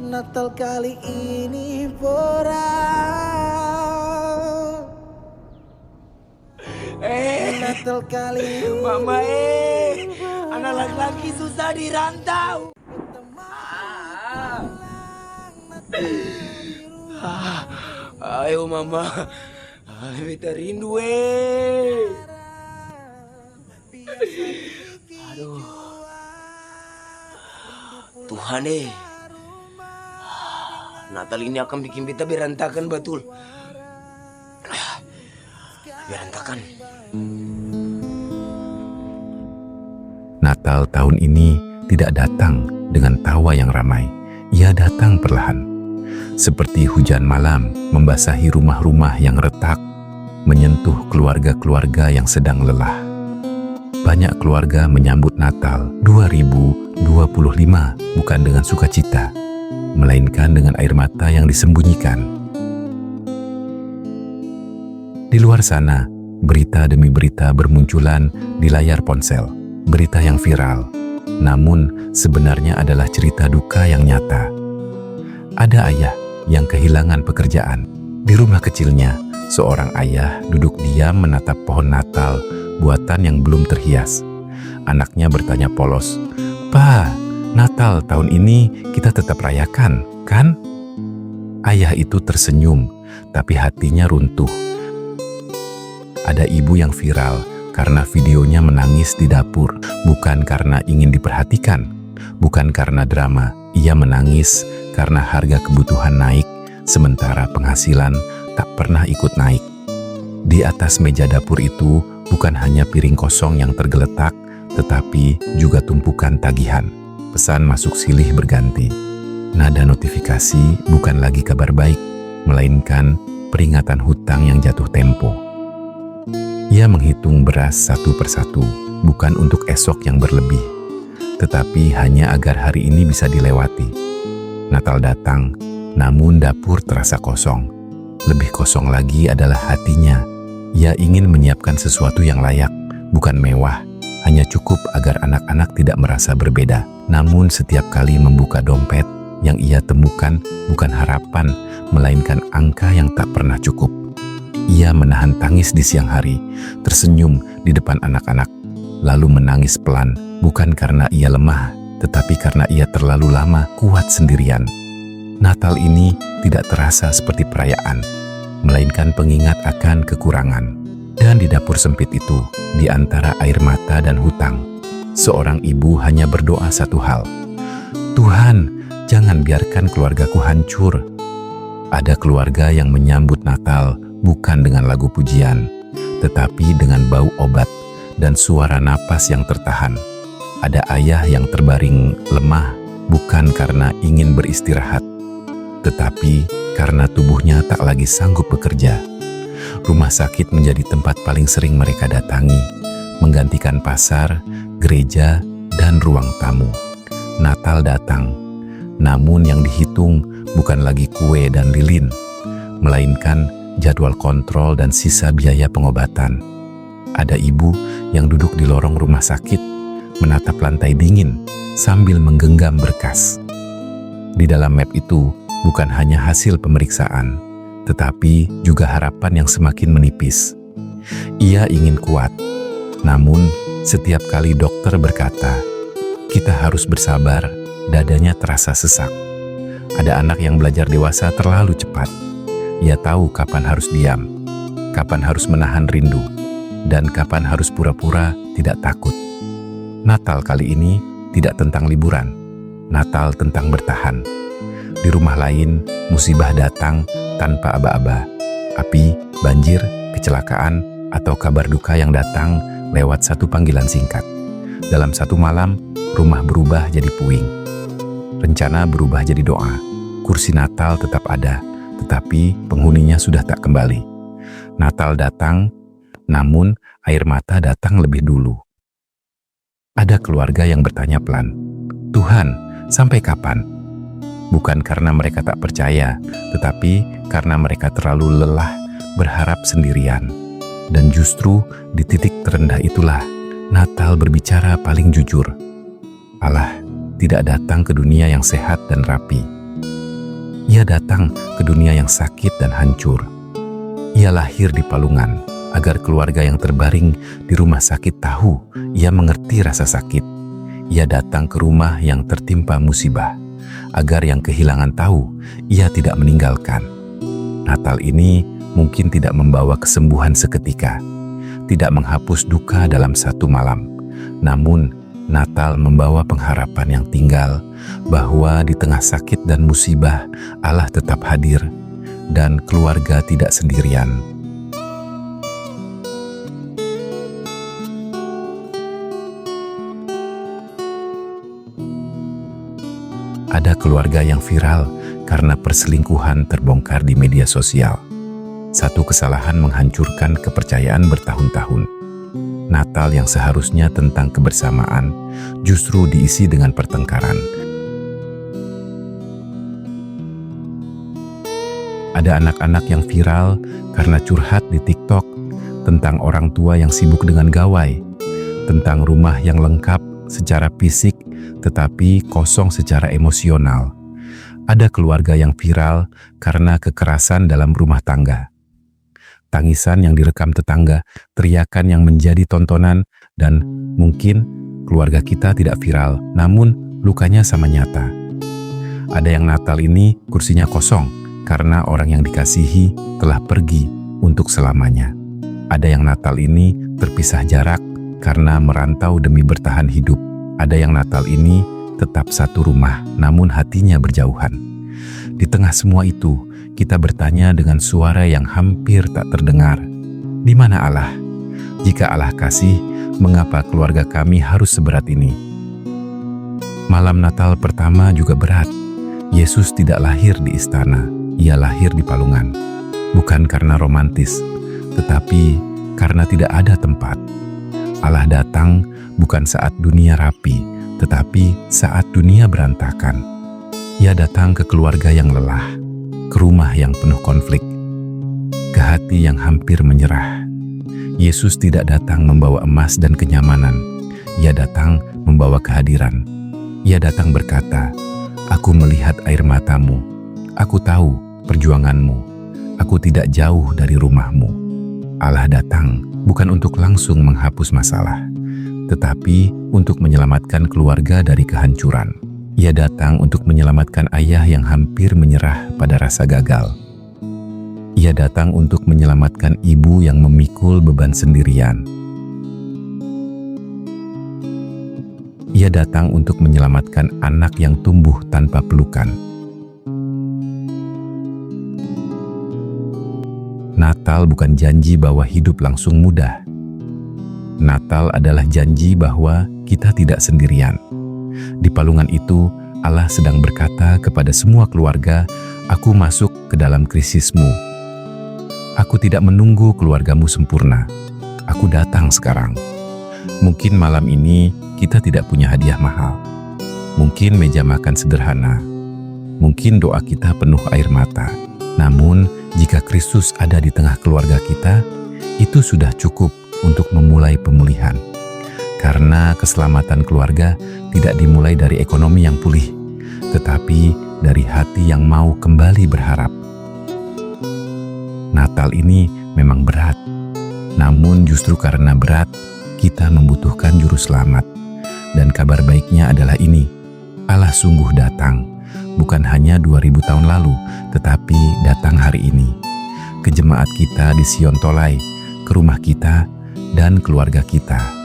Natal kali ini berat. Natal kali ini Mama anak laki-laki susah dirantau. Ayo mama, beta rindu Aduh, Tuhan Natal ini akan bikin beta berantakan betul. Berantakan. Natal tahun ini tidak datang dengan tawa yang ramai. Ia datang perlahan, seperti hujan malam membasahi rumah-rumah yang retak, menyentuh keluarga-keluarga yang sedang lelah. Banyak keluarga menyambut Natal 2025 bukan dengan sukacita, melainkan dengan air mata yang disembunyikan. Di luar sana, berita demi berita bermunculan di layar ponsel. Berita yang viral, namun sebenarnya adalah cerita duka yang nyata. Ada ayah yang kehilangan pekerjaan. Di rumah kecilnya, seorang ayah duduk diam menatap pohon Natal buatan yang belum terhias. Anaknya bertanya polos, "Pa, Natal tahun ini kita tetap rayakan, kan?" Ayah itu tersenyum, tapi hatinya runtuh. Ada ibu yang viral karena videonya menangis di dapur, bukan karena ingin diperhatikan, bukan karena drama. Ia menangis karena harga kebutuhan naik, sementara penghasilan tak pernah ikut naik. Di atas meja dapur itu bukan hanya piring kosong yang tergeletak, tetapi juga tumpukan tagihan. Pesan masuk silih berganti. Nada notifikasi bukan lagi kabar baik, melainkan peringatan hutang yang jatuh tempo. Ia menghitung beras satu persatu, bukan untuk esok yang berlebih, tetapi hanya agar hari ini bisa dilewati. Natal datang, namun dapur terasa kosong. Lebih kosong lagi adalah hatinya. Ia ingin menyiapkan sesuatu yang layak, bukan mewah, hanya cukup agar anak-anak tidak merasa berbeda. Namun setiap kali membuka dompet, yang ia temukan bukan harapan, melainkan angka yang tak pernah cukup. Ia menahan tangis di siang hari, tersenyum di depan anak-anak, lalu menangis pelan, bukan karena ia lemah, tetapi karena ia terlalu lama kuat sendirian. Natal ini tidak terasa seperti perayaan, melainkan pengingat akan kekurangan. Dan di dapur sempit itu, di antara air mata dan hutang, seorang ibu hanya berdoa satu hal, "Tuhan, jangan biarkan keluargaku hancur." Ada keluarga yang menyambut Natal bukan dengan lagu pujian, tetapi dengan bau obat dan suara napas yang tertahan. Ada ayah yang terbaring lemah, bukan karena ingin beristirahat, tetapi karena tubuhnya tak lagi sanggup bekerja. Rumah sakit menjadi tempat paling sering mereka datangi, menggantikan pasar, gereja, dan ruang tamu. Natal datang, namun yang dihitung bukan lagi kue dan lilin, melainkan jadwal kontrol dan sisa biaya pengobatan. Ada ibu yang duduk di lorong rumah sakit, menatap lantai dingin sambil menggenggam berkas. Di dalam map itu bukan hanya hasil pemeriksaan, tetapi juga harapan yang semakin menipis. Ia ingin kuat, namun setiap kali dokter berkata, "Kita harus bersabar," dadanya terasa sesak. Ada anak yang belajar dewasa terlalu cepat. Ia tahu kapan harus diam, kapan harus menahan rindu, dan kapan harus pura-pura tidak takut. Natal kali ini tidak tentang liburan, Natal tentang bertahan. Di rumah lain, musibah datang tanpa aba-aba. Api, banjir, kecelakaan, atau kabar duka yang datang lewat satu panggilan singkat. Dalam satu malam, rumah berubah jadi puing. Rencana berubah jadi doa. Kursi Natal tetap ada, tetapi penghuninya sudah tak kembali. Natal datang, namun air mata datang lebih dulu. Ada keluarga yang bertanya pelan, "Tuhan, sampai kapan?" Bukan karena mereka tak percaya, tetapi karena mereka terlalu lelah berharap sendirian. Dan justru di titik terendah itulah Natal berbicara paling jujur. Allah tidak datang ke dunia yang sehat dan rapi. Ia datang ke dunia yang sakit dan hancur. Ia lahir di palungan agar keluarga yang terbaring di rumah sakit tahu ia mengerti rasa sakit. Ia datang ke rumah yang tertimpa musibah agar yang kehilangan tahu ia tidak meninggalkan. Natal ini mungkin tidak membawa kesembuhan seketika, tidak menghapus duka dalam satu malam. Namun, Natal membawa pengharapan yang tinggal bahwa di tengah sakit dan musibah Allah tetap hadir dan keluarga tidak sendirian. Ada keluarga yang viral karena perselingkuhan terbongkar di media sosial. Satu kesalahan menghancurkan kepercayaan bertahun-tahun. Natal yang seharusnya tentang kebersamaan justru diisi dengan pertengkaran. Ada anak-anak yang viral karena curhat di TikTok tentang orang tua yang sibuk dengan gawai, tentang rumah yang lengkap secara fisik tetapi kosong secara emosional. Ada keluarga yang viral karena kekerasan dalam rumah tangga. Tangisan yang direkam tetangga, teriakan yang menjadi tontonan, dan mungkin keluarga kita tidak viral, namun lukanya sama nyata. Ada yang Natal ini kursinya kosong karena orang yang dikasihi telah pergi untuk selamanya. Ada yang Natal ini terpisah jarak karena merantau demi bertahan hidup. Ada yang Natal ini tetap satu rumah, namun hatinya berjauhan. Di tengah semua itu, kita bertanya dengan suara yang hampir tak terdengar. Di mana Allah? Jika Allah kasih, mengapa keluarga kami harus seberat ini? Malam Natal pertama juga berat. Yesus tidak lahir di istana, ia lahir di palungan. Bukan karena romantis, tetapi karena tidak ada tempat. Allah datang bukan saat dunia rapi, tetapi saat dunia berantakan. Ia datang ke keluarga yang lelah, ke rumah yang penuh konflik, ke hati yang hampir menyerah. Yesus tidak datang membawa emas dan kenyamanan. Ia datang membawa kehadiran. Ia datang berkata, "Aku melihat air matamu. Aku tahu perjuanganmu. Aku tidak jauh dari rumahmu." Allah datang bukan untuk langsung menghapus masalah, tetapi untuk menyelamatkan keluarga dari kehancuran. Ia datang untuk menyelamatkan ayah yang hampir menyerah pada rasa gagal. Ia datang untuk menyelamatkan ibu yang memikul beban sendirian. Ia datang untuk menyelamatkan anak yang tumbuh tanpa pelukan. Natal bukan janji bahwa hidup langsung mudah. Natal adalah janji bahwa kita tidak sendirian. Di palungan itu, Allah sedang berkata kepada semua keluarga, "Aku masuk ke dalam krisismu. Aku tidak menunggu keluargamu sempurna. Aku datang sekarang." Mungkin malam ini kita tidak punya hadiah mahal. Mungkin meja makan sederhana. Mungkin doa kita penuh air mata. Namun, jika Kristus ada di tengah keluarga kita, itu sudah cukup untuk memulai pemulihan. Karena keselamatan keluarga tidak dimulai dari ekonomi yang pulih, tetapi dari hati yang mau kembali berharap. Natal ini memang berat, namun justru karena berat, kita membutuhkan juru selamat. Dan kabar baiknya adalah ini, Allah sungguh datang, bukan hanya 2000 tahun lalu, tetapi datang hari ini. Ke jemaat kita di Sion Tolai, ke rumah kita, dan keluarga kita.